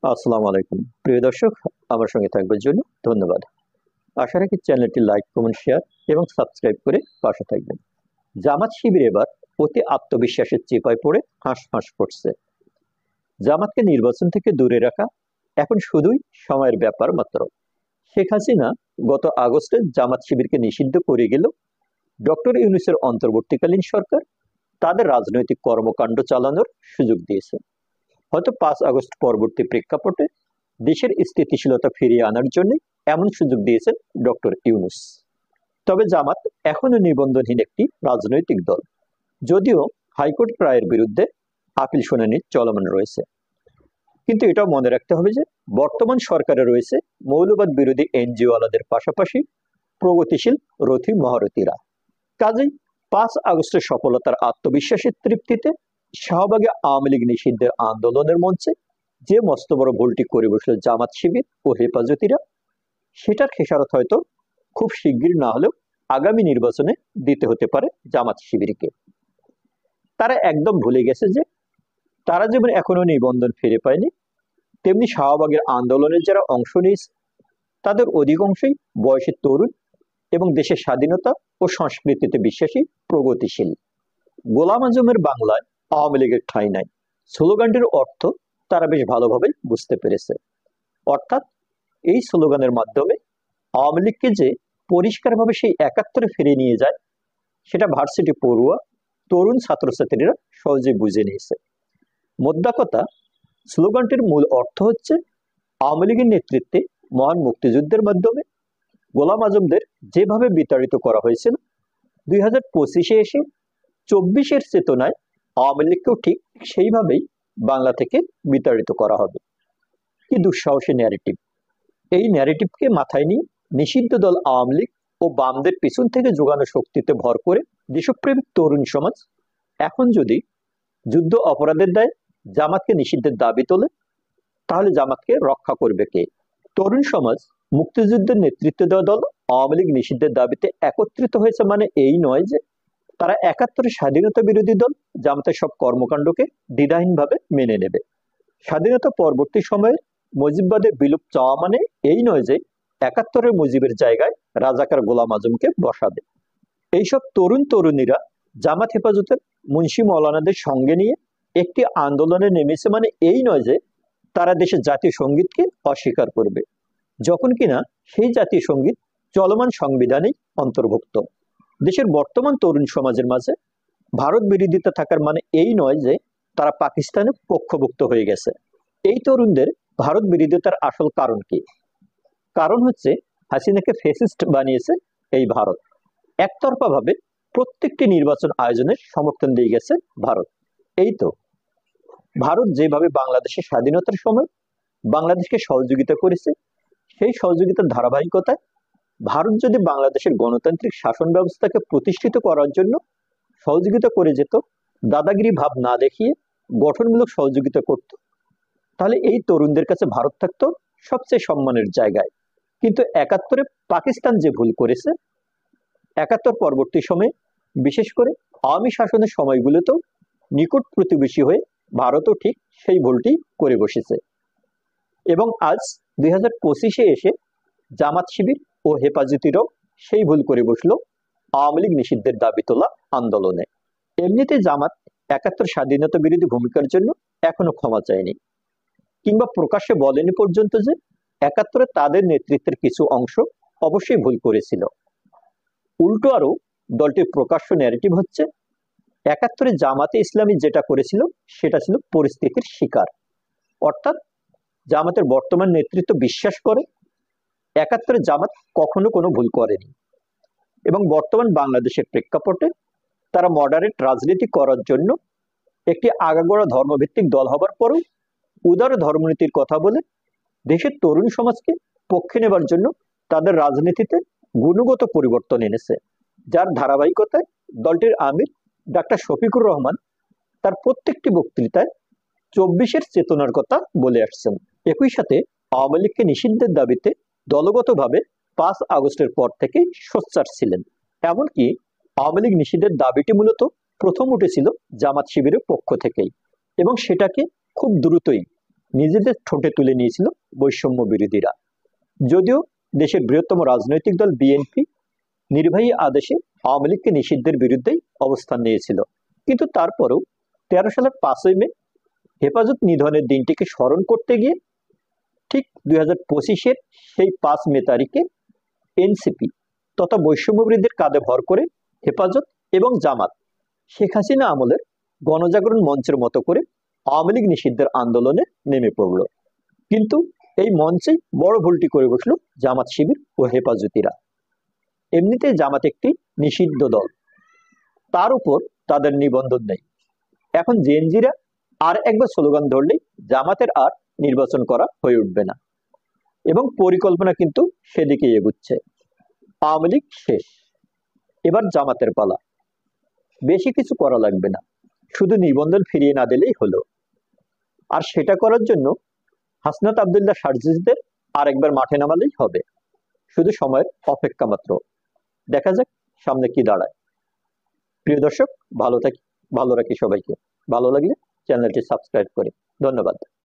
আসসালামু আলাইকুম প্রিয় দর্শক, আমার সঙ্গে থাকবার জন্য ধন্যবাদ। আশা রাখি চ্যানেলটি লাইক, কমেন্ট, শেয়ার এবং সাবস্ক্রাইব করে পাশে থাকবেন। জামাত শিবির এবার অতি আত্মবিশ্বাসের চেপায় পড়ে হাঁসফাঁস করছে। জামাতকে নির্বাচন থেকে দূরে রাখা এখন শুধুই সময়ের ব্যাপার মাত্র। শেখ হাসিনা গত আগস্টে জামাত শিবিরকে নিষিদ্ধ করে গেল। ডক্টর ইউনূসের অন্তর্বর্তীকালীন সরকার তাদের রাজনৈতিক কর্মকাণ্ড চালানোর সুযোগ দিয়েছে। হয়তো 5 আগস্ট পরবর্তী প্রেক্ষাপটে দেশের স্থিতিশীলতা ফিরিয়ে আনার জন্য এমন সুযোগ দিয়েছেন ডক্টর ইউনূস। তবে জামাত এখনো নিবন্ধনহীন একটি রাজনৈতিক দল, যদিও হাইকোর্ট রায়ের বিরুদ্ধে আপিল শুনানি চলমান রয়েছে। কিন্তু এটাও মনে রাখতে হবে যে বর্তমান সরকারে রয়েছে মৌলবাদ বিরোধী এনজিওওয়ালাদের পাশাপাশি প্রগতিশীল রথী মহারথীরা। কাজেই 5 আগস্টের সফলতার আত্মবিশ্বাসের তৃপ্তিতে শাহবাগে আওয়ামী লীগ নিষিদ্ধের আন্দোলনের মঞ্চে যে মস্ত বড় ভুলটি করে বসল জামাত শিবির ও হেফাজতিরা, সেটার খেসারত হয়তো খুব শিগগির না হলেও আগামী নির্বাচনে দিতে হতে পারে জামাত শিবিরকে। তারা একদম ভুলে গেছে যে তারা যেমন এখনো নিবন্ধন ফিরে পায়নি, তেমনি শাহবাগের আন্দোলনের যারা অংশ নিয়েছে তাদের অধিকাংশই বয়সের তরুণ এবং দেশের স্বাধীনতা ও সংস্কৃতিতে বিশ্বাসী, প্রগতিশীল। গোলাম আজমের বাংলায় আওয়ামী লীগের ঠাঁই নাই স্লোগানটির অর্থ তারা বেশ ভালোভাবে বুঝতে পেরেছে। অর্থাৎ এই স্লোগানের মাধ্যমে আওয়ামী লীগকে যে পরিষ্কারভাবে সেই 71-এ ফিরিয়ে নিয়ে যায়, সেটা ভার্সিটি পড়ুয়া তরুণ ছাত্রছাত্রীরা সহজে বুঝে নিয়েছে। মোদ্দা কথা, স্লোগানটির মূল অর্থ হচ্ছে আওয়ামী লীগের নেতৃত্বে মহান মুক্তিযুদ্ধের মাধ্যমে গোলাম আজমদের যেভাবে বিতাড়িত করা হয়েছিল, 2025-এ এসে 24-এর চেতনায় আওয়ামী লীগকেও ঠিক সেইভাবেই বাংলা থেকে বিতাড়িত করা হবে। কি দুঃসাহসী ন্যারেটিভ! এই ন্যারেটিভকে মাথায় নিয়ে নিষিদ্ধ দল আওয়ামী লীগ ও বামদের পিছন থেকে যোগানো শক্তিতে ভর করে দেশপ্রেমিক তরুণ সমাজ এখন যদি যুদ্ধ অপরাধের দায়ে জামাতকে নিষিদ্ধের দাবি তোলে, তাহলে জামাতকে রক্ষা করবে কে? তরুণ সমাজ মুক্তিযুদ্ধের নেতৃত্ব দেওয়া দল আওয়ামী লীগ নিষিদ্ধের দাবিতে একত্রিত হয়েছে মানে এই নয় যে তারা 71-এর স্বাধীনতা বিরোধী দল জামাতের সব কর্মকাণ্ডকে দ্বিধাহীনভাবে মেনে নেবে। স্বাধীনতা পরবর্তী সময়ে মুজিববাদের বিলুপ চাওয়া মানে এই নয় যে 71-এর মুজিবের জায়গায় রাজাকার গোলাম আজমকে বসাবে। এইসব তরুণ তরুণীরা জামাত হেফাজতের মুন্সি মৌলানাদের সঙ্গে নিয়ে একটি আন্দোলনে নেমেছে মানে এই নয় যে তারা দেশের জাতীয় সঙ্গীতকে অস্বীকার করবে, যখন কিনা সেই জাতীয় সঙ্গীত চলমান সংবিধানেই অন্তর্ভুক্ত। দেশের বর্তমান তরুণ সমাজের মাঝে ভারত বিরোধিতা থাকার মানে এই নয় যে তারা পাকিস্তানের পক্ষভুক্ত হয়ে গেছে। এই তরুণদের ভারত বিরোধিতার আসল কারণ কি? কারণ হচ্ছে হাসিনাকে ফ্যাসিস্ট বানিয়েছে এই ভারত। একতরফাভাবে প্রত্যেকটি নির্বাচন আয়োজনের সমর্থন দিয়ে গেছে ভারত। এই তো ভারত যেভাবে বাংলাদেশের স্বাধীনতার সময় বাংলাদেশকে সহযোগিতা করেছে, সেই সহযোগিতার ধারাবাহিকতায় ভারত যদি বাংলাদেশের গণতান্ত্রিক শাসন ব্যবস্থাকে প্রতিষ্ঠিত করার জন্য সহযোগিতা করে যেত, দাদাগিরি ভাব না দেখিয়ে গঠনমূলক সহযোগিতা করত, তাহলে এই তরুণদের কাছে ভারত থাকতো সবচেয়ে সম্মানের জায়গায়। কিন্তু 71-এ পাকিস্তান যে ভুল করেছে, 71 পরবর্তী সময়ে বিশেষ করে আওয়ামী শাসনের সময়গুলোতেও নিকট প্রতিবেশী হয়ে ভারতও ঠিক সেই ভুলটি করে বসেছে। এবং আজ 2025-এ এসে জামাত শিবির ও হেফাজতিরাও সেই ভুল করে বসলো আওয়ামী লীগ নিষিদ্ধের দাবি তোলা আন্দোলনে। এমনিতে জামাত 71 স্বাধীনতা বিরোধী ভূমিকার জন্য এখনো ক্ষমা চায়নি, কিংবা প্রকাশ্যে বলেনি পর্যন্ত যে 71-এ তাদের নেতৃত্বের কিছু অংশ অবশ্যই ভুল করেছিল। উল্টো আরো দলটির প্রকাশ্য ন্যারেটিভ হচ্ছে 71-এ জামাতে ইসলামী যেটা করেছিল সেটা ছিল পরিস্থিতির শিকার। অর্থাৎ জামাতের বর্তমান নেতৃত্ব বিশ্বাস করে 71-এ জামাত কখনো কোনো ভুল করেনি, এবং বর্তমান বাংলাদেশের প্রেক্ষাপটে তারা মডারেট রাজনীতি করার জন্য একটি আগাগোড়া ধর্মভিত্তিক দল হবার পরেও উদার ধর্মনীতির কথা বলে দেশের তরুণ সমাজকে পক্ষে নেবার জন্য তাদের রাজনীতিতে গুণগত পরিবর্তন এনেছে, যার ধারাবাহিকতায় দলটির আমির ডাক্তার শফিকুর রহমান তার প্রত্যেকটি বক্তৃতায় 24-এর চেতনার কথা বলে আসছেন। একই সাথে আওয়ামী লীগকে নিষিদ্ধের দাবিতে দলগতভাবে 5 আগস্টের পর থেকেই সোচ্চার ছিলেন। এমনকি আওয়ামী লীগ নিষিদ্ধের দাবিটি মূলত প্রথম উঠেছিল জামাত শিবিরের পক্ষ থেকেই, এবং সেটাকে খুব দ্রুতই নিজেদের ঠোঁটে তুলে নিয়েছিল বৈষম্য বিরোধীরা। যদিও দেশের বৃহত্তম রাজনৈতিক দল বিএনপি নির্বাহী আদেশে আওয়ামী লীগকে নিষিদ্ধের বিরুদ্ধেই অবস্থান নিয়েছিল, কিন্তু তারপরেও 13 সালের 5ই মে হেফাজত নিধনের দিনটিকে স্মরণ করতে গিয়ে ঠিক 2025-এর সেই 5 মে তারিখে এনসিপি তথা বৈষম্যবিরোধীদের কাঁধে ভর করে হেফাজত এবং জামাত শেখ হাসিনা আমলের গণজাগরণ মঞ্চের মতো করে আওয়ামী লীগ নিষিদ্ধের আন্দোলনে নেমে পড়ল। কিন্তু এই মঞ্চেই বড় ভুলটি করে বসল জামাত শিবির ও হেফাজতিরা। এমনিতেই জামাত একটি নিষিদ্ধ দল, তার উপর তাদের নিবন্ধন নেই। এখন জেএনজিরা আর একবার স্লোগান ধরলেই জামাতের আর নির্বাচন করা হয়ে উঠবে না, এবং পরিকল্পনা কিন্তু সেদিকেই এগুচ্ছে। আওয়ামী লীগ শেষ, এবার জামাতের পালা। বেশি কিছু করা লাগবে না, শুধু নিবন্ধন ফিরিয়ে না দিলেই হলো। আর সেটা করার জন্য হাসনাত আবদুল্লাহ সার্জিসদের আরেকবার মাঠে নামালেই হবে। শুধু সময়ের অপেক্ষা মাত্র। দেখা যাক সামনে কি দাঁড়ায়। প্রিয় দর্শক, ভালো রাখি সবাইকে। ভালো লাগলে চ্যানেলটি সাবস্ক্রাইব করি। ধন্যবাদ।